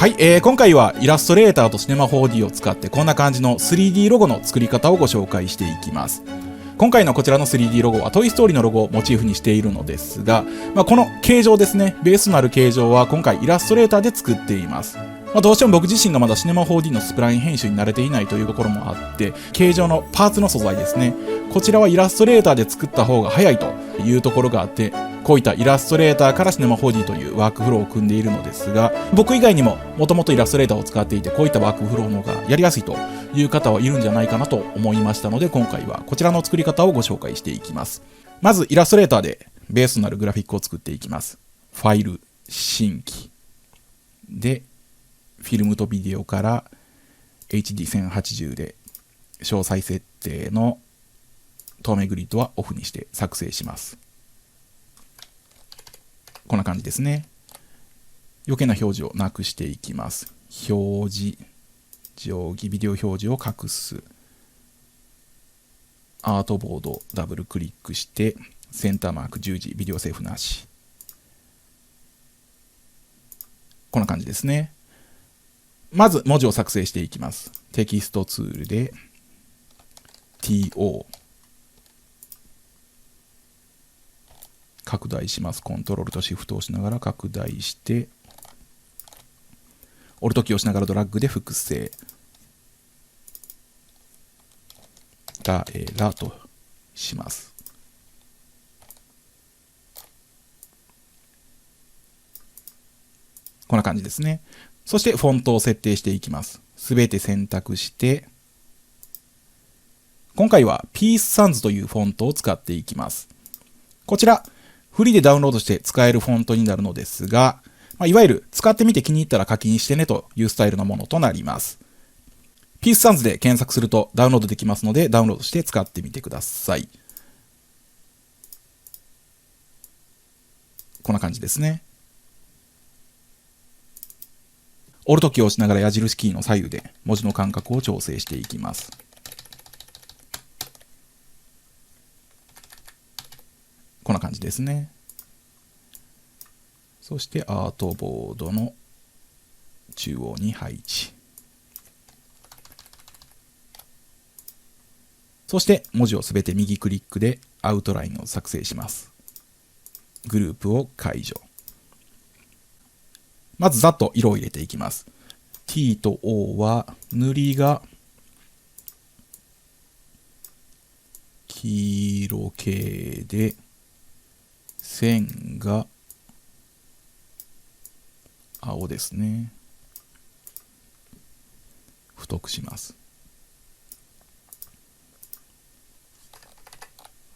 はい、今回はイラストレーターとシネマ 4D を使ってこんな感じの 3D ロゴの作り方をご紹介していきます。今回のこちらの 3D ロゴはトイストーリーのロゴをモチーフにしているのですが、この形状ですね、ベースとなる形状は今回イラストレーターで作っています。どうしても僕自身がまだシネマ 4D のスプライン編集に慣れていないというところもあって、形状のパーツの素材ですね、こちらはイラストレーターで作った方が早いというところがあって、こういったイラストレーターからシネマ 4D というワークフローを組んでいるのですが、僕以外にももともとイラストレーターを使っていて、こういったワークフローの方がやりやすいという方はいるんじゃないかなと思いましたので、今回はこちらの作り方をご紹介していきます。まずイラストレーターでベースとなるグラフィックを作っていきます。ファイル、新規でフィルムとビデオから HD1080 で詳細設定の透明グリッドはオフにして作成します。こんな感じですね。余計な表示をなくしていきます。表示、定規、ビデオ表示を隠す。アートボードをダブルクリックして、センターマーク十字、ビデオセーフなし。こんな感じですね。まず文字を作成していきます。テキストツールで TO 拡大します。コントロールとシフトを押しながら拡大して、オルトキーを押しながらドラッグで複製。ラとします。こんな感じですね。そしてフォントを設定していきます。すべて選択して、今回はピースサンズというフォントを使っていきます。こちら、フリーでダウンロードして使えるフォントになるのですが、いわゆる使ってみて気に入ったら課金してねというスタイルのものとなります。ピースサンズで検索するとダウンロードできますので、ダウンロードして使ってみてください。こんな感じですね。オルトキーを押しながら矢印キーの左右で文字の間隔を調整していきます。こんな感じですね。そしてアートボードの中央に配置。そして文字をすべて右クリックでアウトラインを作成します。グループを解除。まずざっと色を入れていきます。T と O は塗りが黄色系で、線が青ですね。太くします。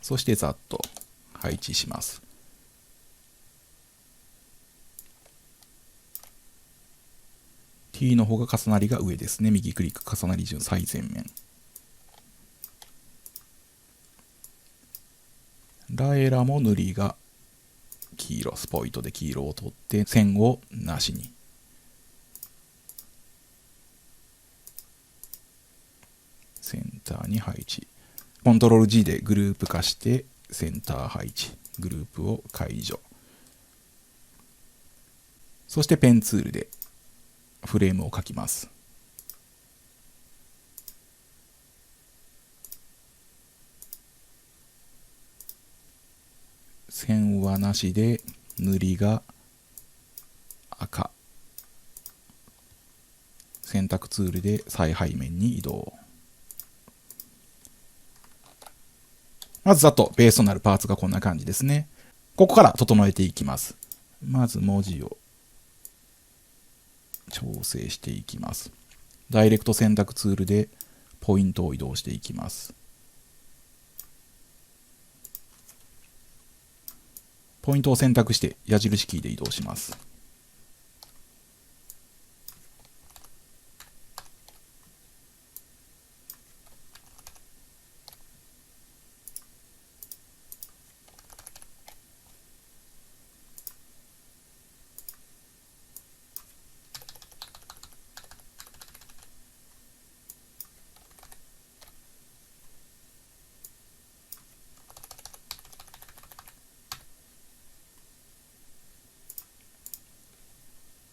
そしてざっと配置します。T の方が重なりが上ですね。右クリック重なり順最前面。ラエラも塗りが黄色、スポイトで黄色を取って線をなしに。センターに配置。コントロール G でグループ化してセンター配置。グループを解除。そしてペンツールでフレームを描きます。線はなしで塗りが赤。選択ツールで最背面に移動。まずざっとベースとなるパーツがこんな感じですね。ここから整えていきます。まず文字を調整していきます。ダイレクト選択ツールでポイントを移動していきます。ポイントを選択して矢印キーで移動します。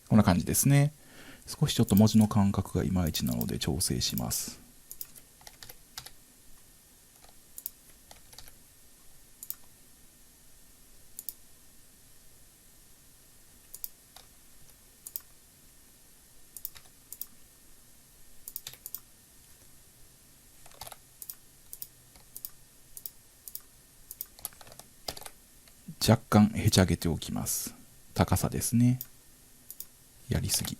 こんな感じですね。少しちょっと文字の間隔がいまいちなので調整します。若干へちゃげておきます。高さですね。やりすぎ。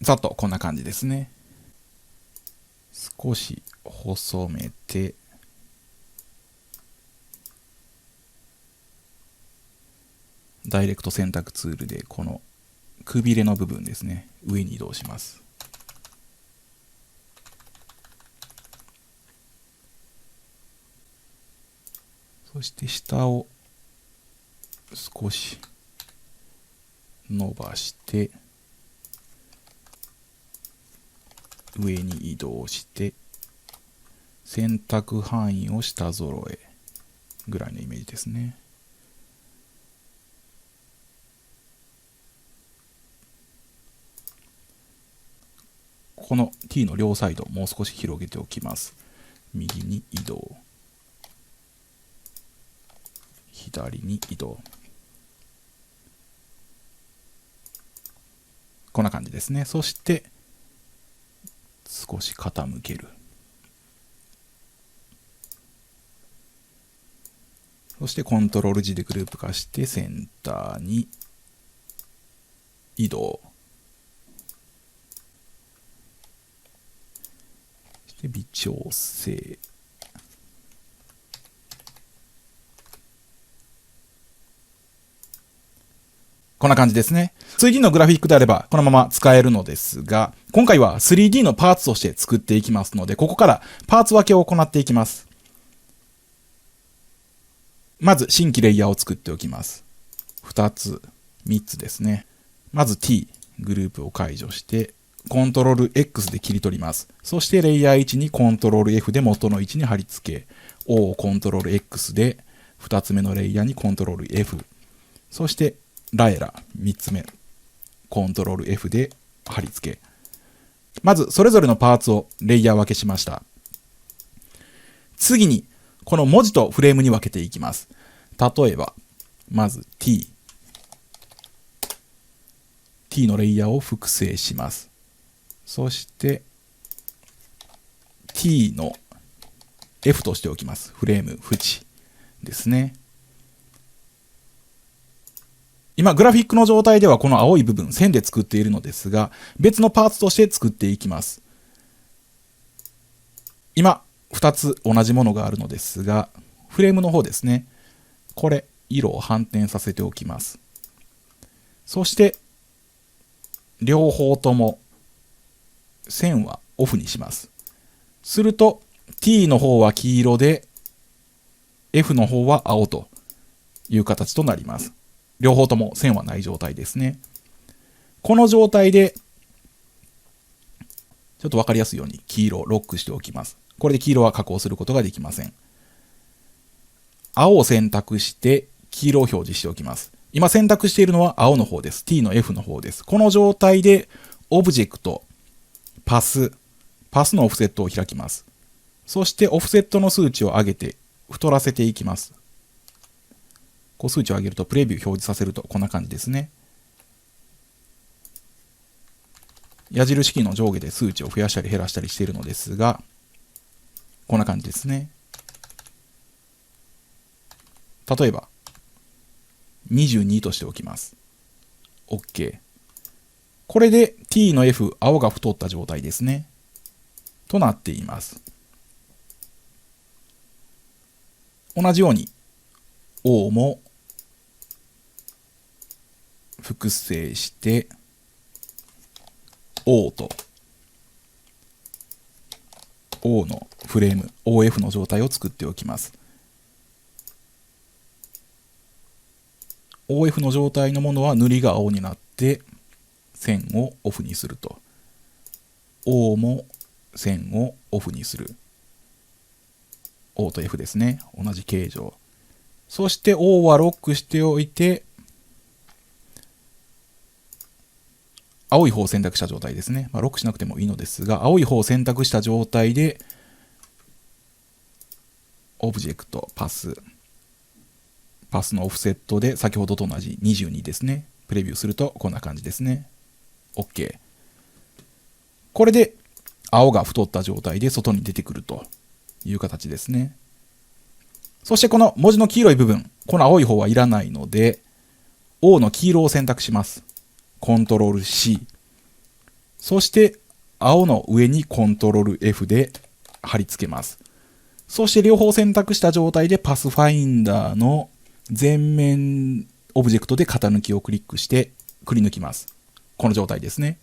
ざっとこんな感じですね。少し細めて、ダイレクト選択ツールでこのくびれの部分ですね、上に移動します。そして下を少し伸ばして上に移動して選択範囲を下揃えぐらいのイメージですね。この T の両サイドもう少し広げておきます。右に移動、左に移動、こんな感じですね。そして少し傾ける。そしてコントロール G でグループ化してセンターに移動。そして微調整。こんな感じですね。3D のグラフィックであればこのまま使えるのですが、今回は 3D のパーツとして作っていきますので、ここからパーツ分けを行っていきます。まず新規レイヤーを作っておきます。2つ、3つですね。まず T、グループを解除して、コントロール X で切り取ります。そしてレイヤー1にコントロール F で元の位置に貼り付け、O をコントロール X で2つ目のレイヤーにコントロール F。そしてラエラ3つ目、コントロール F で貼り付け。まずそれぞれのパーツをレイヤー分けしました。次にこの文字とフレームに分けていきます。例えばまず T のレイヤーを複製します。そして T の F としておきます。フレーム縁ですね。今グラフィックの状態ではこの青い部分線で作っているのですが、別のパーツとして作っていきます。今2つ同じものがあるのですが、フレームの方ですね、これ色を反転させておきます。そして両方とも線はオフにします。すると T の方は黄色で F の方は青という形となります。両方とも線はない状態ですね。この状態でちょっと分かりやすいように黄色をロックしておきます。これで黄色は加工することができません。青を選択して黄色を表示しておきます。今選択しているのは青の方です。T の F の方です。この状態でオブジェクト、パスのオフセットを開きます。そしてオフセットの数値を上げて太らせていきます。こう数値を上げるとプレビュー表示させるとこんな感じですね。矢印キーの上下で数値を増やしたり減らしたりしているのですが、こんな感じですね。例えば22としておきます。OK。これで T の F、青が太った状態ですね。となっています。同じように O も複製して O と O のフレーム OF の状態を作っておきます。OF の状態のものは塗りが青になって線をオフにすると、O も線をオフにする。O と F ですね。同じ形状。そして O はロックしておいて、青い方を選択した状態ですね。ロックしなくてもいいのですが、青い方を選択した状態で、オブジェクト、パスのオフセットで先ほどと同じ22ですね。プレビューするとこんな感じですね。OK。これで青が太った状態で外に出てくるという形ですね。そしてこの文字の黄色い部分、この青い方はいらないので、O の黄色を選択します。コントロール C。そして青の上にコントロール F で貼り付けます。そして両方選択した状態でパスファインダーの前面オブジェクトで型抜きをクリックしてくり抜きます。この状態ですね。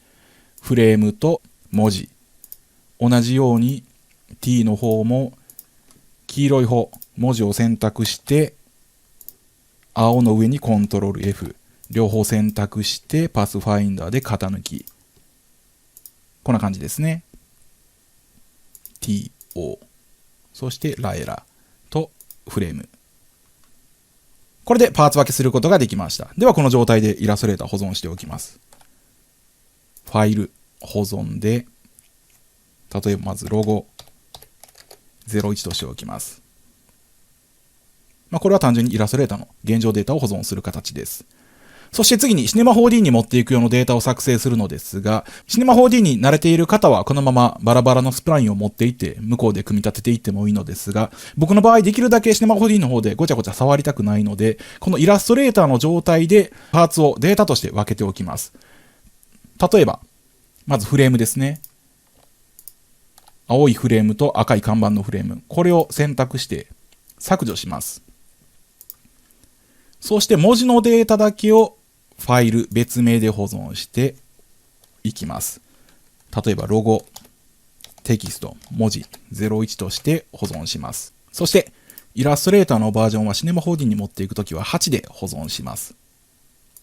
フレームと文字。同じように T の方も黄色い方、文字を選択して青の上にコントロール F。両方選択してパスファインダーで型抜き。こんな感じですね。TO。そしてラエラとフレーム。これでパーツ分けすることができました。ではこの状態でイラストレーター保存しておきます。ファイル、保存で、例えばまずロゴ01としておきます。これは単純にイラストレーターの現状データを保存する形です。そして次にシネマ 4D に持っていく用のデータを作成するのですが、シネマ 4D に慣れている方はこのままバラバラのスプラインを持っていて向こうで組み立てていってもいいのですが、僕の場合できるだけシネマ 4D の方でごちゃごちゃ触りたくないので、このイラストレーターの状態でパーツをデータとして分けておきます。例えば、まずフレームですね。青いフレームと赤い看板のフレーム。これを選択して削除します。そして文字のデータだけをファイル別名で保存していきます。例えばロゴ、テキスト、文字01として保存します。そしてイラストレーターのバージョンはシネマ 4D に持っていくときは8で保存します。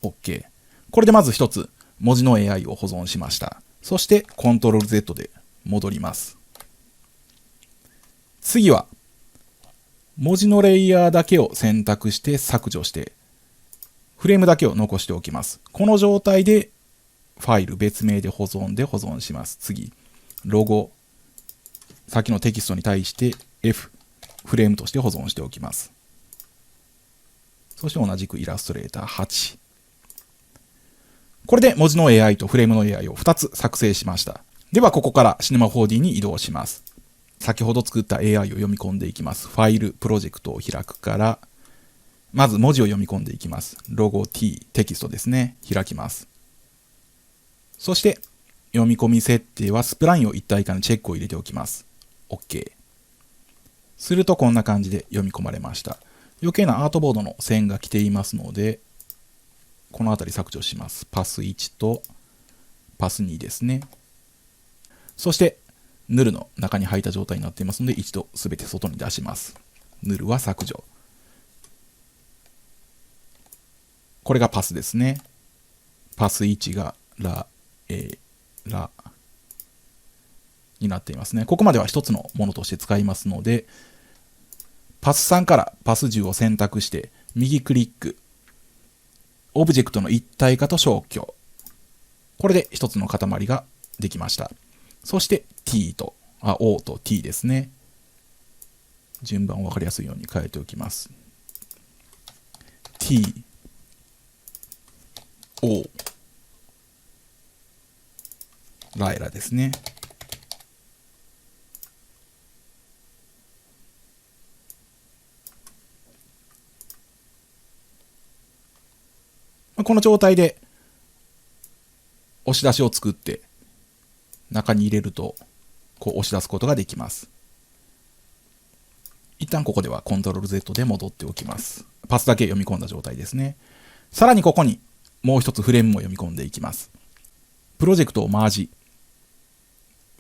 OK。これでまず一つ文字の AI を保存しました。そしてコントロール Z で戻ります。次は文字のレイヤーだけを選択して削除してフレームだけを残しておきます。この状態でファイル別名で保存します。次、ロゴ、さっきのテキストに対して F、フレームとして保存しておきます。そして同じくイラストレーター8。これで文字の AI とフレームの AI を2つ作成しました。ではここからシネマ 4D に移動します。先ほど作った AI を読み込んでいきます。ファイル、プロジェクトを開くから、まず文字を読み込んでいきます。ロゴ T、テキストですね。開きます。そして読み込み設定はスプラインを一体化にチェックを入れておきます。OK。するとこんな感じで読み込まれました。余計なアートボードの線が来ていますので、このあたり削除します。パス1とパス2ですね。そしてヌルの中に入った状態になっていますので、一度すべて外に出します。ヌルは削除。これがパスですね。パス1がラ、ラになっていますね。ここまでは一つのものとして使いますので、パス3からパス10を選択して、右クリック、オブジェクトの一体化と消去。これで一つの塊ができました。そして O と T ですね。順番を分かりやすいように変えておきます。T、O、ラエラですね。この状態で押し出しを作って中に入れるとこう押し出すことができます。一旦ここではコントロール Z で戻っておきます。パスだけ読み込んだ状態ですね。さらにここにもう一つフレームも読み込んでいきます。プロジェクトをマージ、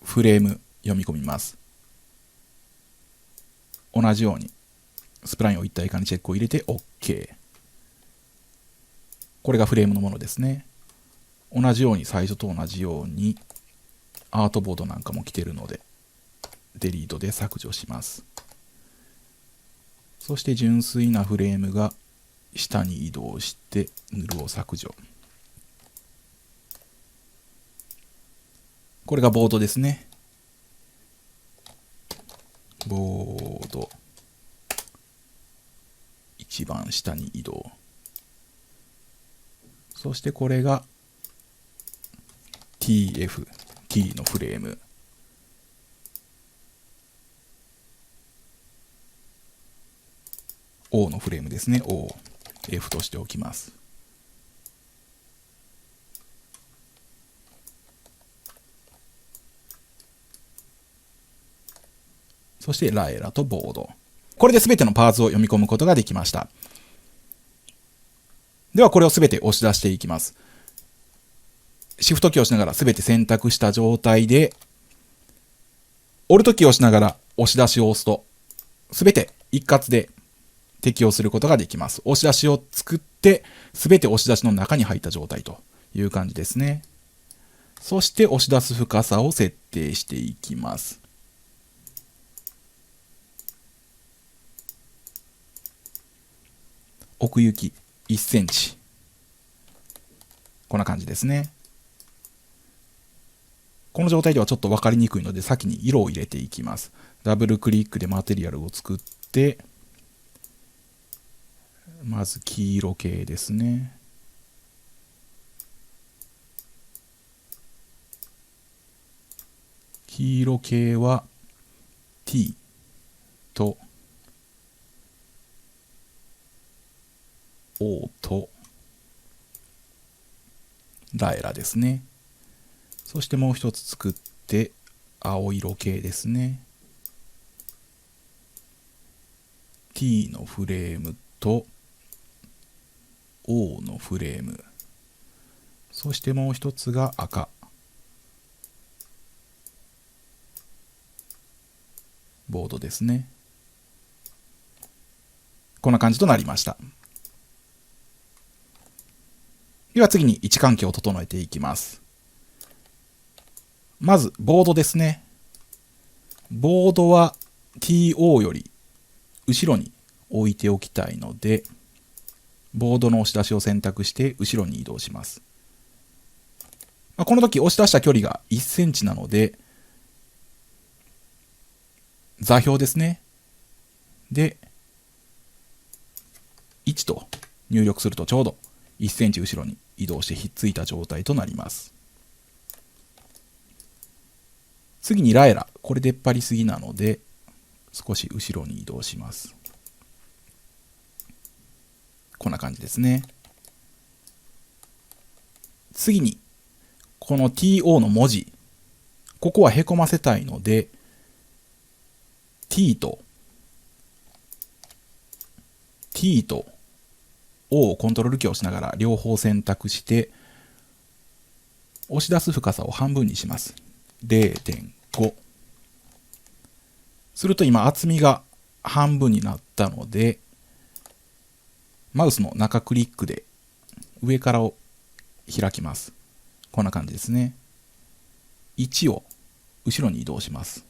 フレーム読み込みます。同じようにスプラインを一体化にチェックを入れて OK。これがフレームのものですね。同じように最初と同じようにアートボードなんかも来てるのでデリートで削除します。そして純粋なフレームが下に移動してヌルを削除。これがボードですね。ボード。一番下に移動。そしてこれが TF、T のフレーム。O のフレームですね。O、F としておきます。そしてラエラとボード。これで全てのパーツを読み込むことができました。ではこれを全て押し出していきます。シフトキーを押しながら全て選択した状態で、オルトキーを押しながら押し出しを押すと、全て一括で適用することができます。押し出しを作って、全て押し出しの中に入った状態という感じですね。そして押し出す深さを設定していきます。奥行き1センチ。こんな感じですね。この状態ではちょっと分かりにくいので先に色を入れていきます。ダブルクリックでマテリアルを作って、まず黄色系ですね。黄色系は T と O とラエラですね。そしてもう一つ作って青色系ですね。T のフレームと O のフレーム。そしてもう一つが赤。ボードですね。こんな感じとなりました。では次に位置関係を整えていきます。まず、ボードですね。ボードは TO より後ろに置いておきたいので、ボードの押し出しを選択して後ろに移動します。この時押し出した距離が1センチなので、座標ですね。で、1と入力するとちょうど1センチ後ろに移動してひっついた状態となります。次にラエラ。これ出っ張りすぎなので、少し後ろに移動します。こんな感じですね。次に、この TO の文字。ここはへこませたいので、T と O をコントロールキーを押しながら両方選択して、押し出す深さを半分にします。0.5。すると今厚みが半分になったので、マウスの中クリックで上からを開きます。こんな感じですね。1を後ろに移動します。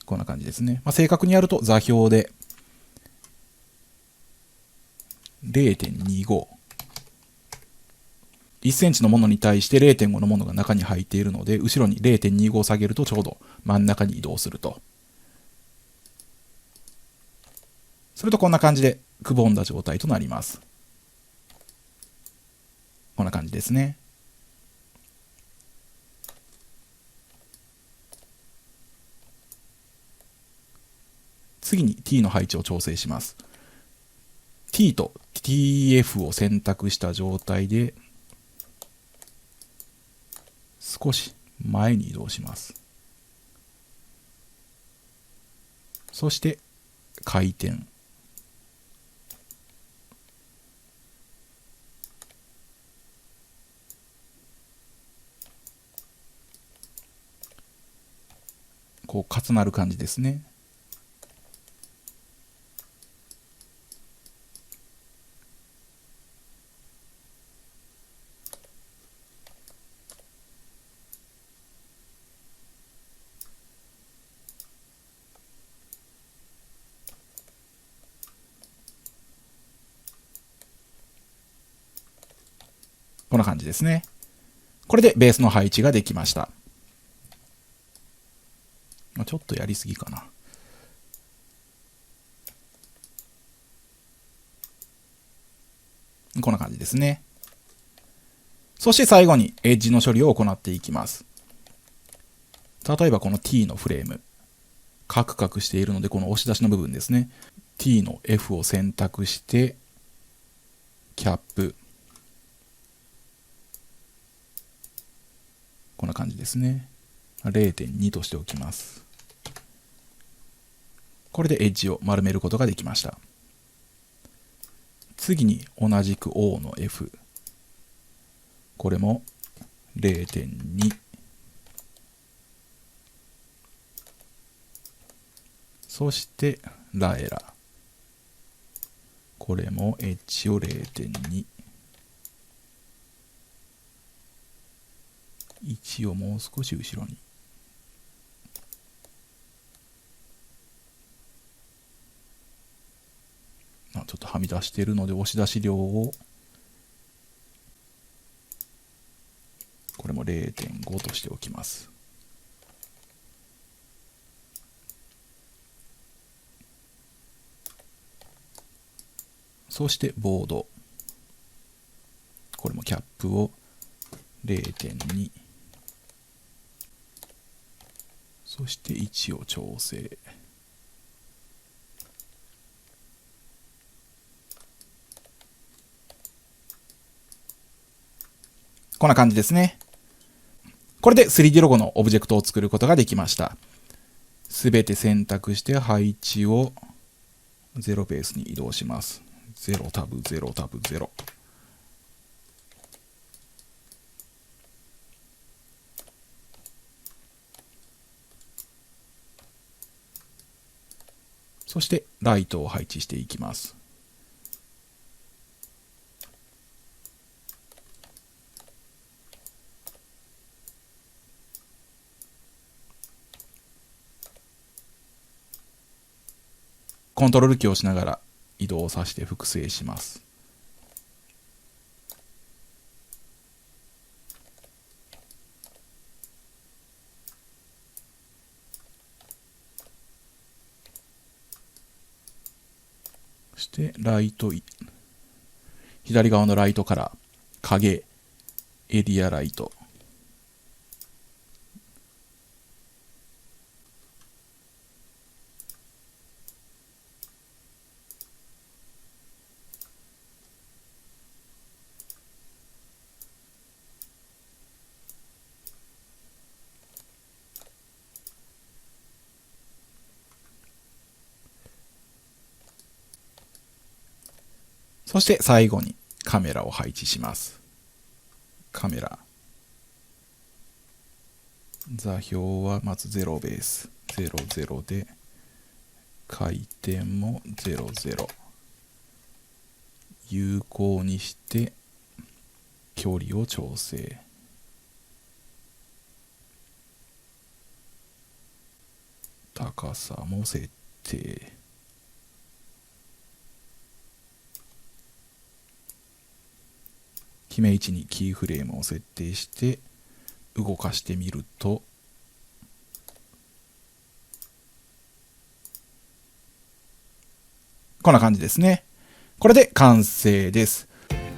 こんな感じですね。正確にやると座標で 0.25。1センチのものに対して 0.5 のものが中に入っているので、後ろに 0.25 を下げるとちょうど真ん中に移動すると。するとこんな感じでくぼんだ状態となります。こんな感じですね。次に T の配置を調整します。T と TF を選択した状態で、少し前に移動します。そして回転。こう重なる感じですね。こんな感じですね。これでベースの配置ができました。ちょっとやりすぎかな。こんな感じですね。そして最後にエッジの処理を行っていきます。例えばこの T のフレーム。カクカクしているので、この押し出しの部分ですね。T の F を選択して、キャップ。こんな感じですね。0.2 としておきます。これでエッジを丸めることができました。次に同じく O の F。これも 0.2。そしてラエラ。これもエッジを 0.2。1をもう少し後ろに。ちょっとはみ出しているので押し出し量をこれも 0.5 としておきます。そしてボード。これもキャップを 0.2。そして位置を調整。こんな感じですね。これで 3D ロゴのオブジェクトを作ることができました。すべて選択して配置を0ベースに移動します。0タブ0タブ0。そしてライトを配置していきます。コントロールキーを押しながら移動させて複製します。そしてライト、左側のライトから影、エリアライト。そして最後にカメラを配置します。カメラ。座標はまず0ベース。00で、回転も00。有効にして距離を調整。高さも設定。決め位置にキーフレームを設定して動かしてみると、こんな感じですね。これで完成です。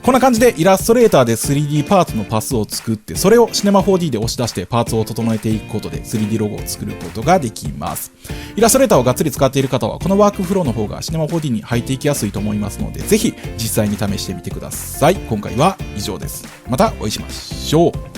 こんな感じでイラストレーターで 3D パーツのパスを作って、それをシネマ 4D で押し出してパーツを整えていくことで 3D ロゴを作ることができます。イラストレーターをがっつり使っている方はこのワークフローの方がシネマ 4D に入っていきやすいと思いますので、ぜひ実際に試してみてください。今回は以上です。またお会いしましょう。